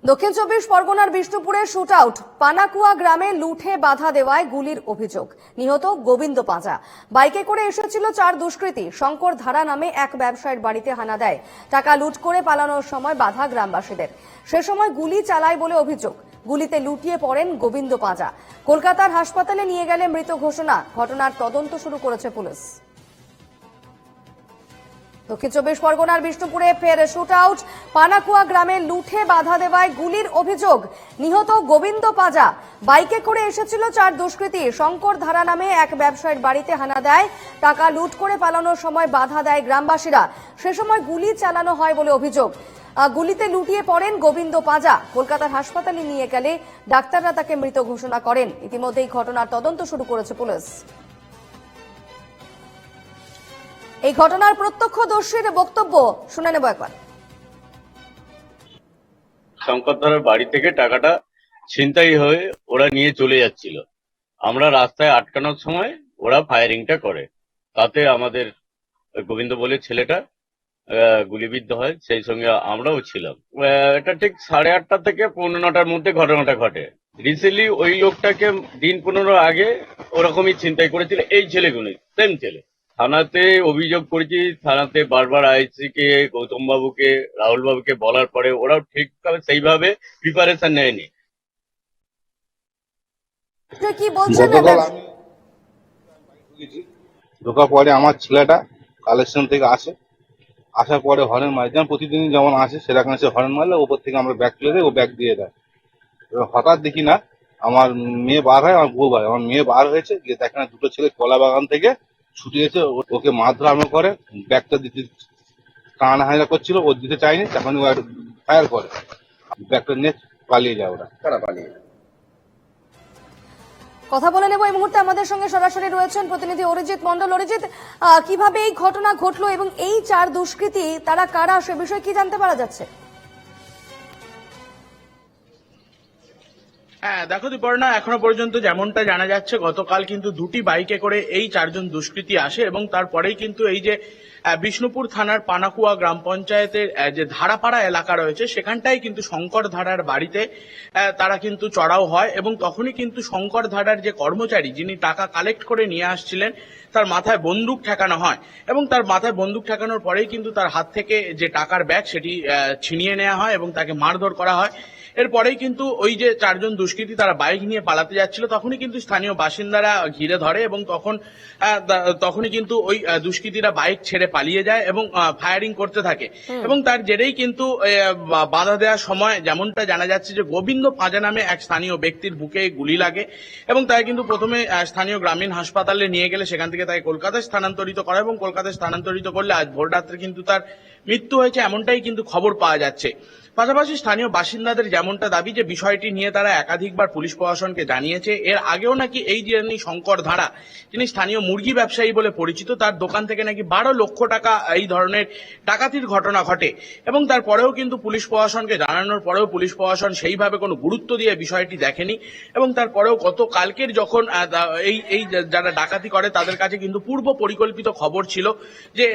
দক্ষিণ চব্বিশ পরগনার বিষ্ণুপুরে শুট আউট, পানাকুয়া গ্রামে লুঠে বাধা দেওয়ায় গুলির অভিযোগ। নিহত গোবিন্দ পাঁজা। বাইকে করে এসেছিল 4 দুষ্কৃতী। শঙ্কর ধারা নামে এক ব্যবসায়ীর বাড়িতে হানা দেয়। টাকা লুট করে পালানোর সময় বাধা গ্রামবাসীদের। সে সময় গুলি চালায় বলে অভিযোগ। গুলিতে লুটিয়ে পড়েন গোবিন্দ পাঁজা। কলকাতার হাসপাতালে নিয়ে গেলে মৃত ঘোষণা। ঘটনার তদন্ত শুরু করেছে পুলিশ। দক্ষিণ চব্বিশ পরগনার বিষ্ণুপুরে ফের শুট আউট, পানাকুয়া গ্রামে লুঠে বাধা দেওয়ায় গুলির অভিযোগ। নিহত গোবিন্দ পাঁজা। বাইকে করে এসেছিল 4 দুষ্কৃতী। শঙ্কর ধারা নামে এক ব্যবসায়ীর বাড়িতে হানা দেয়। টাকা লুট করে পালানোর সময় বাধা দেয় গ্রামবাসীরা। সে সময় গুলি চালানো হয় বলে অভিযোগ। গুলিতে লুটিয়ে পড়েন গোবিন্দ পাঁজা। কলকাতার হাসপাতালে নিয়ে গেলে ডাক্তাররা তাকে মৃত ঘোষণা করেন। ইতিমধ্যেই ঘটনার তদন্ত শুরু করেছে পুলিশ। এই ঘটনার প্রত্যক্ষদর্শীর বক্তব্য শুনে নেব একবার। শঙ্করধারার বাড়ি থেকে টাকাটা ছিনতাই হয়ে ওরা নিয়ে চলে যাচ্ছিল। আমরা রাস্তায় আটকানোর সময় ওরা ফায়ারিংটা করে। তাতে আমাদের গোবিন্দ বলে ছেলেটা গুলিবিদ্ধ হয়, সেই সঙ্গে আমরাও ছিলাম। এটা ঠিক 8:30 থেকে 9:15টার মধ্যে ঘটনাটা ঘটে। রিসেন্টলি ওই লোকটাকে দিন 15 আগে ওরকমই ছিনতাই করেছিল এই ছেলেগুলি, সেম ছেলে। থানাতে অভিযোগ করেছি, থানাতে বারবার আইসি কে, গৌতম বাবুকে, রাহুল বাবুকে বলার পরে ওরাও ঠিকভাবে সেইভাবে প্রিপারেশন নেয়নি। কি বলছেন? ঢোকার পরে আমার ছেলেটা কালেকশন থেকে আসার পরে হরেন মারে, যেমন প্রতিদিন যেমন আসে সেরকম সে হরেন মারলে ওপর থেকে আমরা ব্যাগ তুলে দেয়, ও ব্যাগ দিয়ে দেয়। এবার হঠাৎ দেখি না আমার মেয়ে বার হয়, আমার বউ হয়। আমার মেয়ে বার হয়েছে, গিয়ে দেখে না 2টো ছেলে কলা বাগান থেকে ছুটে এসে ওকে মারধর আরম্ভ করে। ব্যাগটা দিতে টানাহাইরা করছিল, ও দিতে চায়নি, তখন ও ফায়ার করে। ব্যাগটা নিয়ে পালিয়ে যায় ওরা। তারা পালিয়ে যায়। কথা বলে নেব। এই মুহূর্তে আমাদের সঙ্গে সরাসরি রয়েছেন প্রতিনিধি অরিজিৎ মন্ডল। অরিজিৎ, কিভাবে এই ঘটনা ঘটলো এবং এই 4 দুষ্কৃতী তারা কারা, সে বিষয়ে কি জানতে পারা যাচ্ছে? হ্যাঁ দেখো দীপর্ণা, এখনো পর্যন্ত যেমনটা জানা যাচ্ছে গতকাল কিন্তু 2টি বাইকে করে এই 4 জন দুষ্কৃতী আসে এবং তারপরেই কিন্তু এই যে বিষ্ণুপুর থানার পানাকুয়া গ্রাম পঞ্চায়েতের যে ধারাপাড়া এলাকা রয়েছে সেখানটাই কিন্তু শঙ্কর ধারার বাড়িতে তারা কিন্তু চড়াও হয় এবং তখনই কিন্তু শঙ্কর ধারার যে কর্মচারী যিনি টাকা কালেক্ট করে নিয়ে আসছিলেন তার মাথায় বন্দুক ঠেকানো হয় এবং তার মাথায় বন্দুক ঠেকানোর পরেই কিন্তু তার হাত থেকে যে টাকার ব্যাগ সেটি ছিনিয়ে নেওয়া হয় এবং তাকে মারধর করা হয়। এরপরেই কিন্তু ওই যে 4 জন দুষ্কৃতী তারা বাইক নিয়ে পালাতে যাচ্ছিল, তখনই কিন্তু স্থানীয় বাসিন্দারা ঘিরে ধরে এবং তখনই কিন্তু ওই দুষ্কৃতীরা বাইক ছেড়ে পালিয়ে যায় এবং ফায়ারিং করতে থাকে এবং তার জেরেই কিন্তু বাধা দেওয়ার সময় যেমনটা জানা যাচ্ছে যে গোবিন্দ পাঁজা নামে এক স্থানীয় ব্যক্তির বুকে গুলি লাগে এবং তাই কিন্তু প্রথমে স্থানীয় গ্রামীণ হাসপাতালে নিয়ে গেলে সেখান থেকে তাকে কলকাতায় স্থানান্তরিত করা এবং কলকাতায় স্থানান্তরিত করলে আজ ভোর রাত্রে কিন্তু তার মৃত্যু হয়েছে, এমনটাই কিন্তু খবর পাওয়া যাচ্ছে। পাশাপাশি স্থানীয় বাসিন্দাদের যেমনটা দাবি যে বিষয়টি নিয়ে তারা একাধিকবার পুলিশ প্রশাসনকে জানিয়েছে। এর আগেও নাকি এই যিনি শঙ্কর ধারা, যিনি স্থানীয় মুরগি ব্যবসায়ী বলে পরিচিত, তার দোকান থেকে নাকি 12 লক্ষ টাকা এই ধরনের ডাকাতির ঘটনা ঘটে এবং তারপরেও কিন্তু পুলিশ প্রশাসনকে জানানোর পরেও পুলিশ প্রশাসন সেইভাবে কোনো গুরুত্ব দিয়ে বিষয়টি দেখেনি এবং তারপরেও গতকালকের যখন এই যারা ডাকাতি করে তাদের কাছে কিন্তু পূর্ব পরিকল্পিত খবর ছিল যে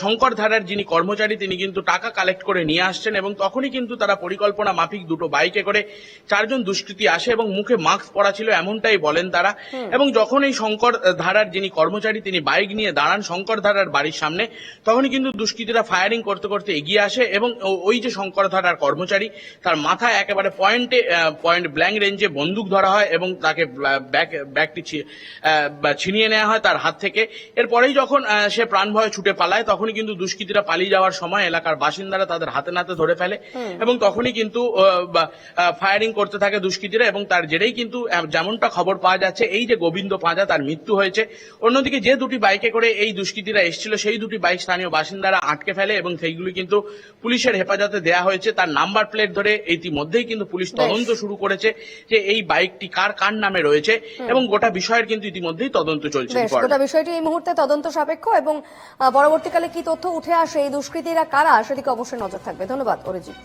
শঙ্কর ধারার যিনি কর্মচারী তিনি কিন্তু টাকা কালেক্ট করে নিয়ে আসছেন এবং তখনই কিন্তু তারা পরিকল্পনা মাফিক 2টো বাইকে করে 4 জন দুষ্কৃতী আসে এবং মুখে মাস্ক পরা ছিল এমনটাই বলেন তারা। এবং যখন এই শঙ্কর ধারার যিনি কর্মচারী তিনি বাইক নিয়ে দাঁড়ান শঙ্কর ধারার বাড়ির সামনে, তখনই কিন্তু দুষ্কৃতীরা ফায়ারিং করতে করতে এগিয়ে আসে এবং ওই যে শঙ্কর ধারার কর্মচারী তার মাথায় একেবারে পয়েন্ট ব্ল্যাঙ্ক রেঞ্জে বন্দুক ধরা হয় এবং তাকে ব্যাগটি ছিনিয়ে নেওয়া হয় তার হাত থেকে। এরপরেই যখন সে প্রাণ ভয়ে ছুটে পালায় তখনই কিন্তু দুষ্কৃতীরা পালিয়ে যাওয়ার সময় এলাকার বাসিন্দারা তাদের হাতে নাতে ধরে ফেলে এবং তখনই কিন্তু ফায়ারিং করতে থাকে দুষ্কৃতীরা এবং তার জেরেই কিন্তু যেমনটা খবর পাওয়া যাচ্ছে এই যে গোবিন্দ পাঁজা তার মৃত্যু হয়েছে। অন্যদিকে যে 2টি বাইকে করে এই দুষ্কৃতীরা এসেছিল সেই 2টি বাইক স্থানীয় বাসিন্দারা আটকে ফেলে এবং সেইগুলি কিন্তু পুলিশের হেফাজতে দেয়া হয়েছে। তার নাম্বার প্লেট ধরে ইতিমধ্যেই কিন্তু পুলিশ তদন্ত শুরু করেছে যে এই বাইকটি কার নামে রয়েছে এবং গোটা বিষয়ের কিন্তু ইতিমধ্যেই তদন্ত চলছে। গোটা বিষয়টি এই মুহূর্তে তদন্ত সাপেক্ষ এবং পরবর্তীকালে কি তথ্য উঠে আসে, এই দুষ্কৃতীরা কারা, সেদিকে অবশ্যই নজর থাকবে। ধন্যবাদ অরিজিৎ।